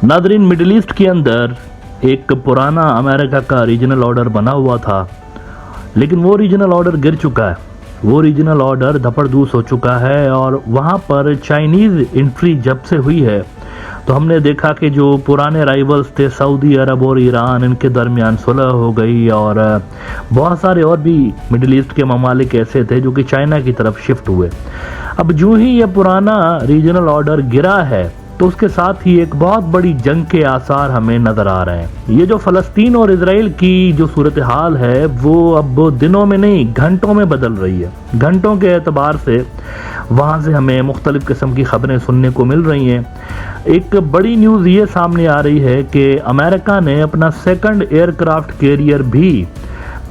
Nadreen, middle east के अंदर एक पुराना अमेरिका का रीजनल ऑर्डर बना हुआ था, लेकिन वो रीजनल ऑर्डर गिर चुका है। वो रीजनल ऑर्डर धपड़धूस हो चुका है और वहाँ पर चाइनीज़ एंट्री जब से हुई है तो हमने देखा कि जो पुराने राइवल्स थे सऊदी अरब और ईरान, इनके दरमियान सुलह हो गई और बहुत सारे और भी मिडिल ईस्ट के ममालिक ऐसे थे जो कि चाइना की तरफ शिफ्ट हुए। अब जो ही ये पुराना रीजनल ऑर्डर गिरा है तो उसके साथ ही एक बहुत बड़ी जंग के आसार हमें नजर आ रहे हैं। ये जो फ़लस्तीन और इजराइल की जो सूरत हाल है वो अब दिनों में नहीं घंटों में बदल रही है। घंटों के एतबार से वहाँ से हमें मुख्तलिफ किस्म की खबरें सुनने को मिल रही हैं। एक बड़ी न्यूज़ ये सामने आ रही है कि अमेरिका ने अपना सेकंड एयरक्राफ्ट कैरियर भी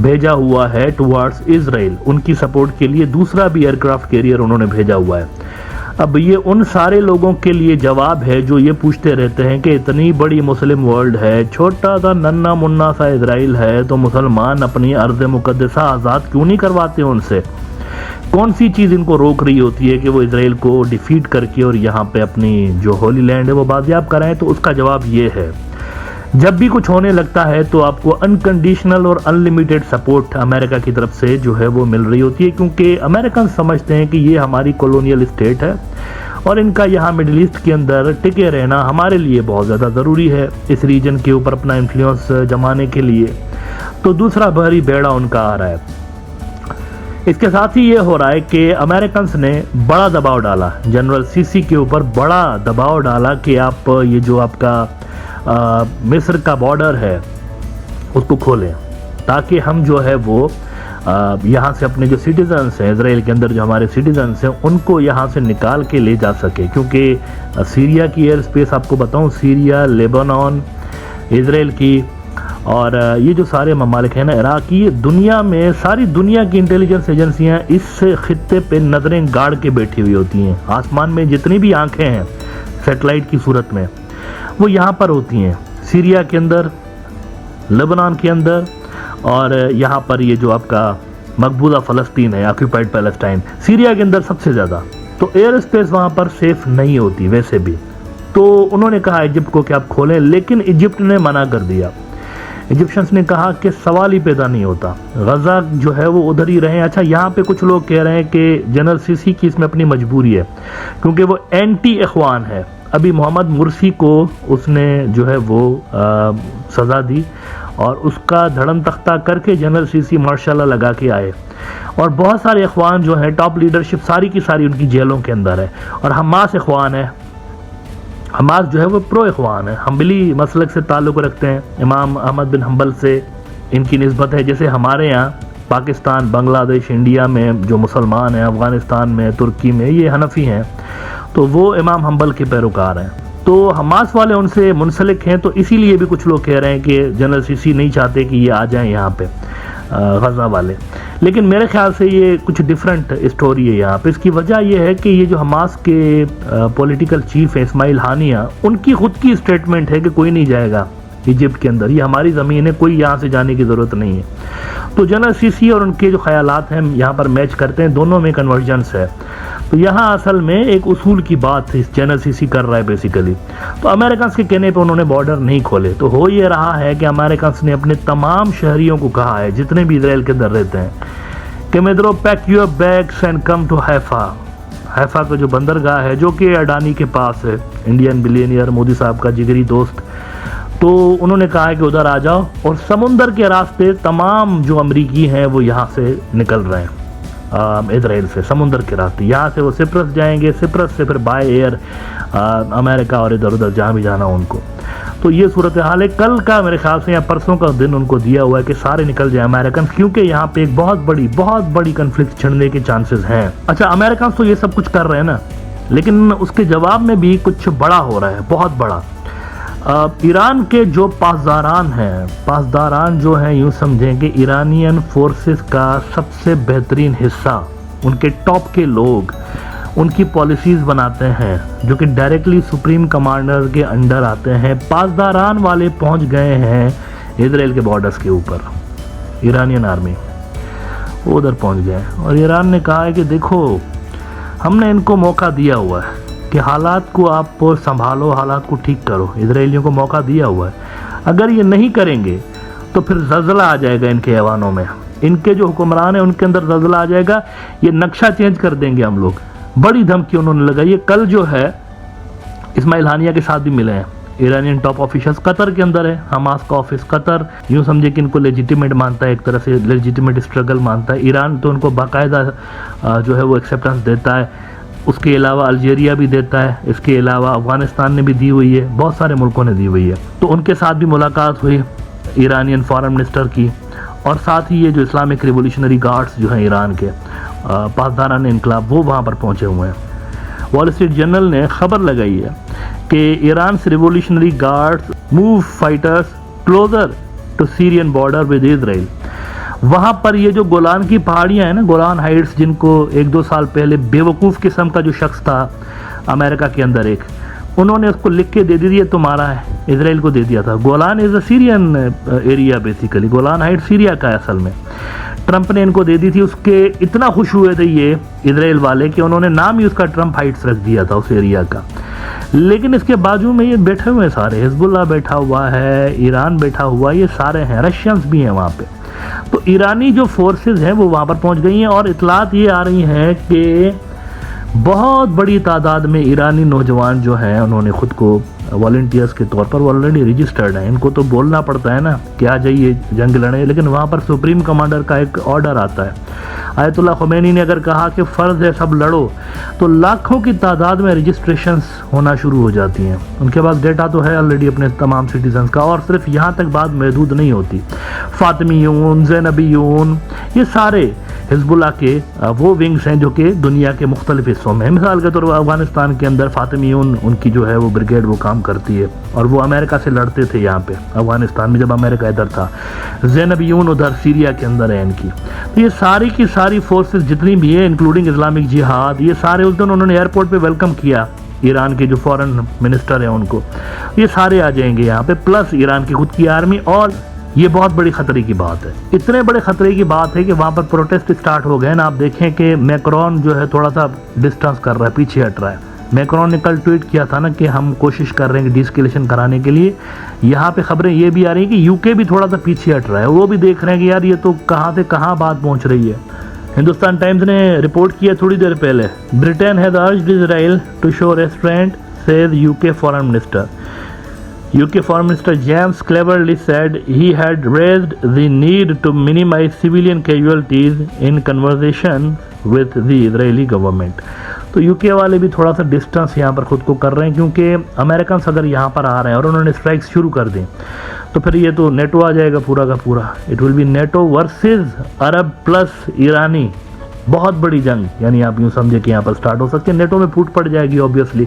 भेजा हुआ है टुवर्ड्स इजराइल। उनकी सपोर्ट के लिए दूसरा भी एयरक्राफ्ट कैरियर उन्होंने भेजा हुआ है। अब ये उन सारे लोगों के लिए जवाब है जो ये पूछते रहते हैं कि इतनी बड़ी मुस्लिम वर्ल्ड है, छोटा सा नन्ना मुन्ना सा इजराइल है, तो मुसलमान अपनी अर्ज़ मुक़द्दसा आज़ाद क्यों नहीं करवाते उनसे? कौन सी चीज़ इनको रोक रही होती है कि वो इजराइल को डिफीट करके और यहाँ पे अपनी जो होली लैंड है वो बाजियाब कराएं? तो उसका जवाब ये है, जब भी कुछ होने लगता है तो आपको अनकंडीशनल और अनलिमिटेड सपोर्ट अमेरिका की तरफ से जो है वो मिल रही होती है, क्योंकि अमेरिकन समझते हैं कि ये हमारी कॉलोनियल स्टेट है और इनका यहाँ मिडिल ईस्ट के अंदर टिके रहना हमारे लिए बहुत ज़्यादा ज़रूरी है इस रीजन के ऊपर अपना इन्फ्लुएंस जमाने के लिए। तो दूसरा बहरी बेड़ा उनका आ रहा है। इसके साथ ही ये हो रहा है कि अमेरिकन ने बड़ा दबाव डाला जनरल सीसी के ऊपर, बड़ा दबाव डाला कि आप ये जो आपका मिस्र का बॉर्डर है उसको खोलें ताकि हम जो है वो यहाँ से अपने जो सिटीजन्स हैं इजराइल के अंदर जो हमारे सिटीजन्स हैं उनको यहाँ से निकाल के ले जा सके। क्योंकि सीरिया की एयर स्पेस आपको बताऊँ, सीरिया, लेबनान, इजराइल की और ये जो सारे ममालिक हैं ना, इराक की, दुनिया में सारी दुनिया की इंटेलिजेंस एजेंसियाँ इस खित्ते पे नज़रें गाड़ के बैठी हुई होती हैं। आसमान में जितनी भी आँखें हैं सेटेलाइट की सूरत में वो यहाँ पर होती हैं, सीरिया के अंदर, लेबनान के अंदर और यहाँ पर ये जो आपका मकबूजा फ़लस्तीन है, ऑक्यूपाइड पैलेस्टाइन, सीरिया के अंदर सबसे ज़्यादा। तो एयर स्पेस वहाँ पर सेफ नहीं होती वैसे भी। तो उन्होंने कहा इजिप्ट को कि आप खोलें, लेकिन इजिप्ट ने मना कर दिया। इजिप्शियंस ने कहा कि सवाल ही पैदा नहीं होता, गज़ा जो है वो उधर ही रहे। अच्छा, यहाँ पे कुछ लोग कह रहे हैं कि जनरल सीसी की इसमें अपनी मजबूरी है क्योंकि वो एंटी इख्वान है। अभी मोहम्मद मुर्सी को उसने जो है वो सज़ा दी और उसका धड़म तख्ता करके जनरल सीसी मार्शाल्लाह लगा के आए और बहुत सारे इख्वान जो हैं टॉप लीडरशिप सारी की सारी उनकी जेलों के अंदर है। और हमास इख्वान है, हमास जो है वो प्रो इख्वान है, हम्बली मसलक से ताल्लुक़ रखते हैं, इमाम अहमद बिन हम्बल से इनकी निस्बत है। जैसे हमारे यहाँ पाकिस्तान, बांग्लादेश, इंडिया में जो मुसलमान हैं, अफ़गानिस्तान में, तुर्की में ये हनफी हैं, तो वो इमाम हम्बल के पैरोकार हैं। तो हमास वाले उनसे मुंसलिक हैं, तो इसीलिए भी कुछ लोग कह रहे हैं कि जनरल सीसी नहीं चाहते कि ये आ जाएं यहाँ पे गज़ा वाले। लेकिन मेरे ख्याल से ये कुछ डिफरेंट स्टोरी है यहाँ पे। इसकी वजह ये है कि ये जो हमास के पॉलिटिकल चीफ है इस्माइल हानिया, उनकी खुद की स्टेटमेंट है कि कोई नहीं जाएगा इजिप्ट के अंदर, ये हमारी ज़मीन है, कोई यहाँ से जाने की ज़रूरत नहीं है। तो जनरल सीसी और उनके जो ख्यालात हैं यहाँ पर मैच करते हैं, दोनों में कन्वर्जेंस है। तो यहाँ असल में एक उसूल की बात जनरल सीसी कर रहा है बेसिकली। तो अमेरिकन के कहने पे उन्होंने बॉर्डर नहीं खोले। तो हो ये रहा है कि अमेरिकन ने अपने तमाम शहरियों को कहा है जितने भी इजराइल के अंदर रहते हैं कि मित्रों, pack your bags and come to Haifa. Haifa का जो बंदरगाह है जो कि अडानी के पास है, इंडियन बिलियनियर मोदी साहब का जिगरी दोस्त, तो उन्होंने कहा है कि उधर आ जाओ। और समुंदर के रास्ते तमाम जो अमरीकी हैं वो यहाँ से निकल रहे हैं इजराइल से, समुंदर के रास्ते। यहाँ से वो सिप्रस जाएंगे, सिप्रस से फिर बाय एयर अमेरिका और इधर उधर जहाँ भी जाना उनको। तो ये सूरत हाल है। कल का मेरे ख्याल से या परसों का दिन उनको दिया हुआ है कि सारे निकल जाए अमेरिकन, क्योंकि यहाँ पे एक बहुत बड़ी कन्फ्लिक्ट छिड़ने के चांसेस हैं। अच्छा, अमेरिकन तो ये सब कुछ कर रहे हैं ना, लेकिन उसके जवाब में भी कुछ बड़ा हो रहा है, बहुत बड़ा। ईरान के जो पासदारान हैं, पासदारान जो हैं, यूँ समझें कि ईरानियन फोर्सेस का सबसे बेहतरीन हिस्सा, उनके टॉप के लोग उनकी पॉलिसीज़ बनाते हैं जो कि डायरेक्टली सुप्रीम कमांडर के अंडर आते हैं। पासदारान वाले पहुंच गए हैं इजराइल के बॉर्डर्स के ऊपर, ईरानियन आर्मी वो उधर पहुंच गए और ईरान ने कहा है कि देखो हमने इनको मौका दिया हुआ है, کہ حالات کو آپ संभालो, حالات को ठीक करो. इसराइलियों को मौका दिया हुआ है. अगर ये नहीं करेंगे तो फिर ज़लज़ला आ जाएगा इनके ऐवानों में. इनके जो हुक्मरान हैं उनके अंदर ज़लज़ला आ जाएगा. ये नक्शा चेंज कर देंगे हम लोग. बड़ी धमकी उन्होंने लगाई है. कल जो है इस्माइल हानिया के साथ भी मिले हैं ईरानियन टॉप ऑफिशियल्स. कतर के अंदर है हमास का ऑफिस. कतर यूँ समझे कि इनको लेजिटिमेट मानता है, एक तरह से लेजिटिमेट स्ट्रगल मानता है. ईरान तो उनको बाकायदा जो है वो एक्सेप्टेंस देता है. उसके अलावा अल्जीरिया भी देता है. इसके अलावा अफगानिस्तान ने भी दी हुई है. बहुत सारे मुल्कों ने दी हुई है. तो उनके साथ भी मुलाकात हुई ईरानियन फॉरेन मिनिस्टर की. और साथ ही ये जो इस्लामिक रिवोल्यूशनरी गार्ड्स जो हैं ईरान के पासदारान इनकलाब, वो वहाँ पर पहुँचे हुए हैं. वॉल स्ट्रीट जर्नल ने खबर लगाई है कि Iran revolutionary guards move fighters closer to Syrian border with Israel. वहाँ पर ये जो गोलान की पहाड़ियाँ हैं ना, गोलान हाइट्स, जिनको 1-2 साल पहले बेवकूफ़ किस्म का जो शख्स था अमेरिका के अंदर एक, उन्होंने उसको लिख के दे दी ये तुम्हारा है, इजराइल को दे दिया था. Golan is a Syrian area basically. Golan height Syria का है असल में. ट्रंप ने इनको दे दी थी. उसके इतना खुश हुए थे ये इजराइल वाले कि उन्होंने नाम ही उसका ट्रंप हाइट्स रख दिया था उस एरिया का. लेकिन इसके बाजू में ये बैठे हुए हैं सारे. हिजबुल्लाह बैठा हुआ है, ईरान बैठा हुआ है, ये सारे हैं. रशियंस भी हैं वहाँ पे. तो ईरानी जो फोर्सेस हैं वो वहाँ पर पहुँच गई हैं. और इतलात ये आ रही हैं कि बहुत बड़ी तादाद में ईरानी नौजवान जो हैं उन्होंने ख़ुद को वॉलंटियर्स के तौर पर ऑलरेडी रजिस्टर्ड हैं. इनको तो बोलना पड़ता है ना कि आ जाइए जंग लड़े, लेकिन वहाँ पर सुप्रीम कमांडर का एक ऑर्डर आता है. आयतुल्लाह खुमैनी ने अगर कहा कि फ़र्ज़ है सब लड़ो, तो लाखों की तादाद में रजिस्ट्रेशंस होना शुरू हो जाती हैं. उनके पास डेटा तो है ऑलरेडी अपने तमाम सिटीजन्स का. और सिर्फ यहाँ तक बात महदूद नहीं होती. फ़ातिमीयून, ज़ैनबीयून, ये सारे हिजबुल्लाह के वो विंग्स हैं जो कि दुनिया के मुख्तलिफ हिस्सों में. मिसाल के तौर पर अफगानिस्तान के अंदर फ़ातिमीयून, उनकी जो है वो ब्रिगेड वो काम करती है. और वो अमेरिका से लड़ते थे यहाँ पे अफगानिस्तान में जब अमेरिका इधर था. ज़ैनबीयून उधर सीरिया के अंदर है इनकी. तो ये सारी की सारी फोर्सेस जितनी भी है, इंक्लूडिंग इस्लामिक जिहाद, ये सारे उस दिन उन्होंने एयरपोर्ट पे वेलकम किया ईरान के जो फॉरेन मिनिस्टर हैं उनको. ये सारे आ जाएंगे यहाँ पे, प्लस ईरान की खुद की आर्मी. और ये बहुत बड़ी खतरे की बात है. इतने बड़े खतरे की बात है कि वहाँ पर प्रोटेस्ट स्टार्ट हो गए ना. आप देखें कि मैक्रोन जो है थोड़ा सा डिस्टेंस कर रहा है, पीछे हट रहा है. मैक्रोन ने कल ट्वीट किया था ना कि हम कोशिश कर रहे हैं कि डिस्केलेशन कराने के लिए. यहाँ पे खबरें ये भी आ रही हैं कि यूके भी थोड़ा सा पीछे हट रहा है. वो भी देख रहे हैं कि यार ये तो कहाँ से कहाँ बात पहुँच रही है. हिंदुस्तान टाइम्स ने रिपोर्ट किया थोड़ी देर पहले, Britain has urged Israel to show restraint, says UK foreign minister. UK Foreign Minister James Cleverly said he had raised the need to minimize civilian casualties in conversation with the Israeli government. तो UK वाले भी थोड़ा सा distance यहाँ पर खुद को कर रहे हैं, क्योंकि अमेरिकन अगर यहाँ पर आ रहे हैं और उन्होंने स्ट्राइक्स शुरू कर दी तो फिर ये तो नेटो आ जाएगा पूरा का पूरा. It will be NATO versus Arab plus Irani. बहुत बड़ी जंग यानी आप यूँ समझे कि यहाँ पर स्टार्ट हो सकती है. नेटो में फूट पड़ जाएगी ऑब्वियसली.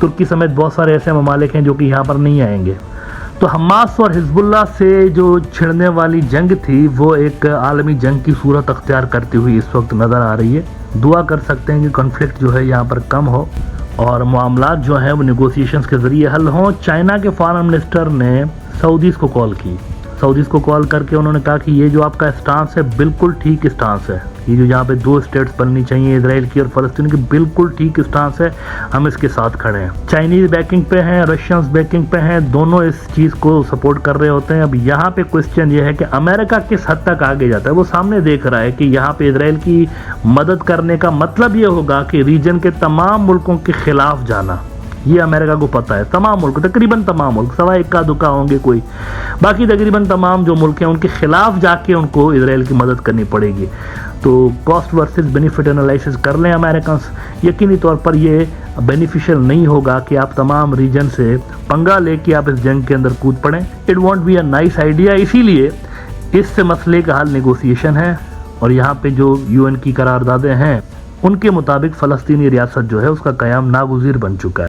तुर्की समेत बहुत सारे ऐसे ममालिक हैं जो कि यहाँ पर नहीं आएंगे. तो हमास और हिजबुल्लाह से जो छिड़ने वाली जंग थी वो एक आलमी जंग की सूरत अख्तियार करती हुई इस वक्त नज़र आ रही है. दुआ कर सकते हैं कि कॉन्फ्लिक्ट जो है यहाँ पर कम हो और मामलात जो हैं वो नेगोशिएशंस के ज़रिए हल हों. चाइना के फॉरेन मिनिस्टर ने सऊदीज़ को कॉल की. सऊदीज़ को कॉल करके उन्होंने कहा कि ये जो आपका स्टांस है बिल्कुल ठीक स्टांस है. ये जो यहाँ पे 2 स्टेट्स बननी चाहिए इजराइल की और फ़लस्तीन की, बिल्कुल ठीक स्टांस है. हम इसके साथ खड़े हैं. चाइनीज़ बैकिंग पे हैं, रशियंस बैकिंग पे हैं, दोनों इस चीज़ को सपोर्ट कर रहे होते हैं. अब यहाँ पे क्वेश्चन ये है कि अमेरिका किस हद तक आगे जाता है. वो सामने देख रहा है कि यहाँ पे इजराइल की मदद करने का मतलब ये होगा कि रीजन के तमाम मुल्कों के खिलाफ जाना. ये अमेरिका को पता है. तमाम मुल्क, तकरीबन तमाम मुल्क, सवा इक्का दुक्का होंगे कोई, बाकी तकरीबन तमाम जो मुल्क हैं उनके खिलाफ जाके उनको इजराइल की मदद करनी पड़ेगी. तो कॉस्ट वर्सेस बेनिफिट एनालिसिस कर लें अमेरिकन. यकीनी तौर पर ये बेनिफिशियल नहीं होगा कि आप तमाम रीजन से पंगा लेके आप इस जंग के अंदर कूद पड़ें. It won't be a nice idea. इसीलिए इस मसले का हल नेगोशिएशन है. और यहाँ पे जो UN की करारदादें हैं उनके मुताबिक फ़लस्तीनी रियासत जो है उसका क़याम नागुज़ीर बन चुका है.